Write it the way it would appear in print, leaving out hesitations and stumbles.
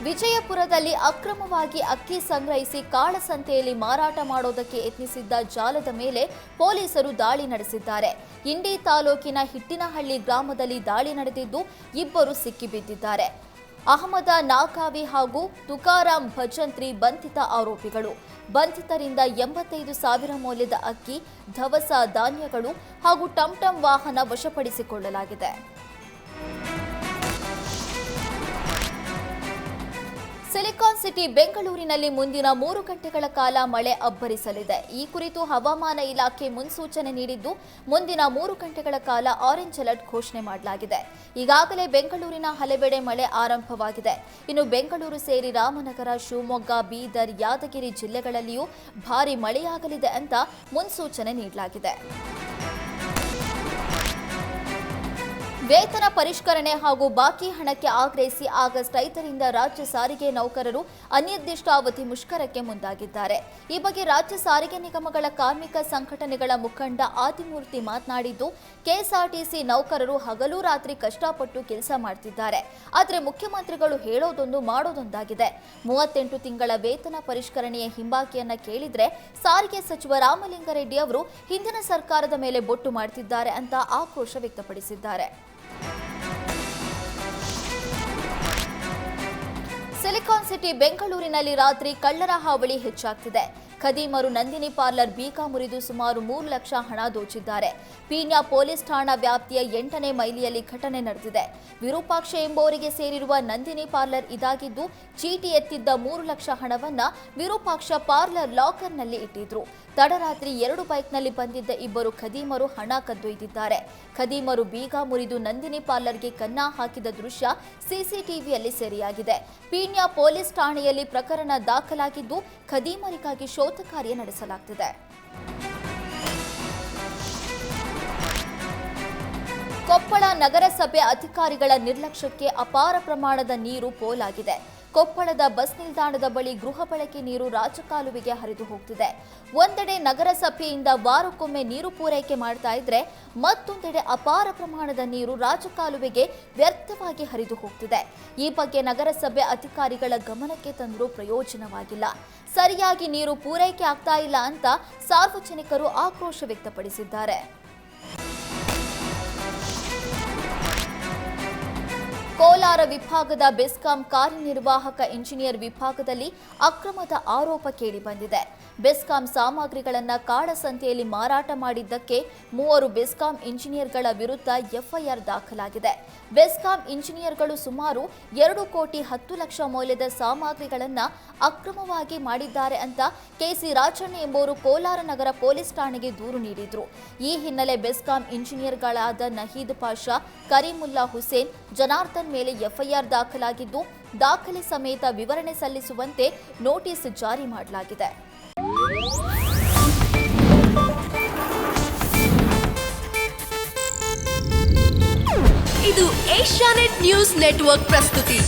ವಿಜಯಪುರದಲ್ಲಿ ಅಕ್ರಮವಾಗಿ ಅಕ್ಕಿ ಸಂಗ್ರಹಿಸಿ ಕಾಳಸಂತೆಯಲ್ಲಿ ಮಾರಾಟ ಮಾಡೋದಕ್ಕೆ ಯತ್ನಿಸಿದ್ದ ಜಾಲದ ಮೇಲೆ ಪೊಲೀಸರು ದಾಳಿ ನಡೆಸಿದ್ದಾರೆ. ಇಂಡಿ ತಾಲೂಕಿನ ಹಿಟ್ಟಿನಹಳ್ಳಿ ಗ್ರಾಮದಲ್ಲಿ ದಾಳಿ ನಡೆದಿದ್ದು ಇಬ್ಬರು ಸಿಕ್ಕಿಬಿದ್ದಿದ್ದಾರೆ. ಅಹಮದ ನಾಕಾವಿ ಹಾಗೂ ತುಕಾರಾಂ ಭಜಂತ್ರಿ ಬಂಧಿತ ಆರೋಪಿಗಳು. ಬಂಧಿತರಿಂದ 85,000 ಮೌಲ್ಯದ ಅಕ್ಕಿ, ದವಸ ಧಾನ್ಯಗಳು ಹಾಗೂ ಟಂಟಂ ವಾಹನ ವಶಪಡಿಸಿಕೊಳ್ಳಲಾಗಿದೆ. ಸಿಲಿಕಾನ್ ಸಿಟಿ ಬೆಂಗಳೂರಿನಲ್ಲಿ ಮುಂದಿನ 3 ಗಂಟೆಗಳ ಕಾಲ ಮಳೆ ಅಬ್ಬರಿಸಲಿದೆ. ಈ ಕುರಿತು ಹವಾಮಾನ ಇಲಾಖೆ ಮುನ್ಸೂಚನೆ ನೀಡಿದ್ದು, ಮುಂದಿನ 3 ಗಂಟೆಗಳ ಕಾಲ ಆರೆಂಜ್ ಅಲರ್ಟ್ ಘೋಷಣೆ ಮಾಡಲಾಗಿದೆ. ಈಗಾಗಲೇ ಬೆಂಗಳೂರಿನ ಹಲವೆಡೆ ಮಳೆ ಆರಂಭವಾಗಿದೆ. ಇನ್ನು ಬೆಂಗಳೂರು ಸೇರಿ ರಾಮನಗರ, ಶಿವಮೊಗ್ಗ, ಬೀದರ್, ಯಾದಗಿರಿ ಜಿಲ್ಲೆಗಳಲ್ಲಿಯೂ ಭಾರೀ ಮಳೆಯಾಗಲಿದೆ ಅಂತ ಮುನ್ಸೂಚನೆ ನೀಡಲಾಗಿದೆ. ವೇತನ ಪರಿಷ್ಕರಣೆ ಹಾಗೂ ಬಾಕಿ ಹಣಕ್ಕೆ ಆಗ್ರಹಿಸಿ ಆಗಸ್ಟ್ 5ರಿಂದ ರಾಜ್ಯ ಸಾರಿಗೆ ನೌಕರರು ಅನಿರ್ದಿಷ್ಟಾವಧಿ ಮುಷ್ಕರಕ್ಕೆ ಮುಂದಾಗಿದ್ದಾರೆ. ಈ ಬಗ್ಗೆ ರಾಜ್ಯ ಸಾರಿಗೆ ನಿಗಮಗಳ ಕಾರ್ಮಿಕ ಸಂಘಟನೆಗಳ ಮುಖಂಡ ಆದಿಮೂರ್ತಿ ಮಾತನಾಡಿದ್ದು, ಕೆಎಸ್ಆರ್ಟಿಸಿ ನೌಕರರು ಹಗಲು ರಾತ್ರಿ ಕಷ್ಟಪಟ್ಟು ಕೆಲಸ ಮಾಡ್ತಿದ್ದಾರೆ. ಆದರೆ ಮುಖ್ಯಮಂತ್ರಿಗಳು ಹೇಳೋದೊಂದು ಮಾಡೋದೊಂದಾಗಿದೆ. 38 ತಿಂಗಳ ವೇತನ ಪರಿಷ್ಕರಣೆಯ ಹಿಂಬಾಕಿಯನ್ನ ಕೇಳಿದ್ರೆ ಸಾರಿಗೆ ಸಚಿವ ರಾಮಲಿಂಗಾರೆಡ್ಡಿ ಅವರು ಹಿಂದಿನ ಸರ್ಕಾರದ ಮೇಲೆ ಬೊಟ್ಟು ಮಾಡ್ತಿದ್ದಾರೆ ಅಂತ ಆಕ್ರೋಶ ವ್ಯಕ್ತಪಡಿಸಿದ್ದಾರೆ. ಸಿಲಿಕಾನ್ ಸಿಟಿ ಬೆಂಗಳೂರಿನಲ್ಲಿ ರಾತ್ರಿ ಕಳ್ಳರ ಹಾವಳಿ ಹೆಚ್ಚಾಗ್ತಿದೆ. ಖದೀಮರು ನಂದಿನಿ ಪಾರ್ಲರ್ ಬೀಗ ಮುರಿದು ಸುಮಾರು 3 ಲಕ್ಷ ಹಣ ದೋಚಿದ್ದಾರೆ. ಪೀಣ್ಯ ಪೊಲೀಸ್ ಠಾಣಾ ವ್ಯಾಪ್ತಿಯ 8ನೇ ಮೈಲಿಯಲ್ಲಿ ಘಟನೆ ನಡೆದಿದೆ. ವಿರೂಪಾಕ್ಷ ಎಂಬುವರಿಗೆ ಸೇರಿರುವ ನಂದಿನಿ ಪಾರ್ಲರ್ ಇದಾಗಿದ್ದು, ಚೀಟಿ ಎತ್ತಿದ್ದ 3 ಲಕ್ಷ ಹಣವನ್ನ ವಿರೂಪಾಕ್ಷ ಪಾರ್ಲರ್ ಲಾಕರ್ನಲ್ಲಿ ಇಟ್ಟಿದ್ರು. ತಡರಾತ್ರಿ 2 ಬೈಕ್ನಲ್ಲಿ ಬಂದಿದ್ದ ಇಬ್ಬರು ಖದೀಮರು ಹಣ ಕದ್ದೊಯ್ದಿದ್ದಾರೆ. ಖದೀಮರು ಬೀಗ ಮುರಿದು ನಂದಿನಿ ಪಾರ್ಲರ್ಗೆ ಕನ್ನ ಹಾಕಿದ ದೃಶ್ಯ ಸಿಸಿಟಿವಿಯಲ್ಲಿ ಸೆರೆಯಾಗಿದೆ. ಪೀಣ್ಯ ಪೊಲೀಸ್ ಠಾಣೆಯಲ್ಲಿ ಪ್ರಕರಣ ದಾಖಲಾಗಿದ್ದು, ಖದೀಮರಿಗಾಗಿ ಶೋಧ ಕಾರ್ಯ ನಡೆಸಲಾಗುತ್ತಿದೆ. ಕೊಪ್ಪಳ ನಗರಸಭೆ ಅಧಿಕಾರಿಗಳ ನಿರ್ಲಕ್ಷ್ಯಕ್ಕೆ ಅಪಾರ ಪ್ರಮಾಣದ ನೀರು ಪೋಲಾಗಿದೆ. ಕೊಪ್ಪಳದ ಬಸ್ ನಿಲ್ದಾಣದ ಬಳಿ ಗೃಹ ಬಳಕೆ ನೀರು ರಾಜಕಾಲುವೆಗೆ ಹರಿದು ಹೋಗ್ತಿದೆ. ಒಂದೆಡೆ ನಗರಸಭೆಯಿಂದ ವಾರಕ್ಕೊಮ್ಮೆ ನೀರು ಪೂರೈಕೆ ಮಾಡ್ತಾ ಇದ್ರೆ, ಮತ್ತೊಂದೆಡೆ ಅಪಾರ ಪ್ರಮಾಣದ ನೀರು ರಾಜಕಾಲುವೆಗೆ ವ್ಯರ್ಥವಾಗಿ ಹರಿದು ಹೋಗ್ತಿದೆ. ಈ ಬಗ್ಗೆ ನಗರಸಭೆ ಅಧಿಕಾರಿಗಳ ಗಮನಕ್ಕೆ ತಂದರೂ ಪ್ರಯೋಜನವಾಗಿಲ್ಲ. ಸರಿಯಾಗಿ ನೀರು ಪೂರೈಕೆ ಆಗ್ತಾ ಇಲ್ಲ ಅಂತ ಸಾರ್ವಜನಿಕರು ಆಕ್ರೋಶ ವ್ಯಕ್ತಪಡಿಸಿದ್ದಾರೆ. ಕೋಲಾರ ವಿಭಾಗದ ಬೆಸ್ಕಾಂ ಕಾರ್ಯನಿರ್ವಾಹಕ ಇಂಜಿನಿಯರ್ ವಿಭಾಗದಲ್ಲಿ ಅಕ್ರಮದ ಆರೋಪ ಕೇಳಿಬಂದಿದೆ. ಬೆಸ್ಕಾಂ ಸಾಮಗ್ರಿಗಳನ್ನು ಕಾಳಸಂತೆಯಲ್ಲಿ ಮಾರಾಟ ಮಾಡಿದ್ದಕ್ಕೆ 3 ಬೆಸ್ಕಾಂ ಇಂಜಿನಿಯರ್ಗಳ ವಿರುದ್ಧ ಎಫ್ಐಆರ್ ದಾಖಲಾಗಿದೆ. ಬೆಸ್ಕಾಂ ಇಂಜಿನಿಯರ್ಗಳು ಸುಮಾರು 2 ಕೋಟಿ 10 ಲಕ್ಷ ಮೌಲ್ಯದ ಸಾಮಗ್ರಿಗಳನ್ನು ಅಕ್ರಮವಾಗಿ ಮಾಡಿದ್ದಾರೆ ಅಂತ ಕೆಸಿ ರಾಜಣ್ಣ ಎಂಬುವರು ಕೋಲಾರ ನಗರ ಪೊಲೀಸ್ ಠಾಣೆಗೆ ದೂರು ನೀಡಿದ್ರು. ಈ ಹಿನ್ನೆಲೆ ಬೆಸ್ಕಾಂ ಇಂಜಿನಿಯರ್ಗಳಾದ ನಹೀದ್ ಪಾಷಾ, ಕರೀಮುಲ್ಲಾ ಹುಸೇನ್, ಜನಾರ್ದನ್ ಮೇಲೆ ಎಫ್ಐಆರ್ ದಾಖಲಾಗಿದ್ದು, ದಾಖಲೆ ಸಮೇತ ವಿವರಣೆ ಸಲ್ಲಿಸುವಂತೆ ನೋಟಿಸ್ ಜಾರಿ ಮಾಡಲಾಗಿದೆ. ಇದು ಏಷ್ಯಾನೆಟ್ ನ್ಯೂಸ್ ನೆಟ್ವರ್ಕ್ ಪ್ರಸ್ತುತಿ.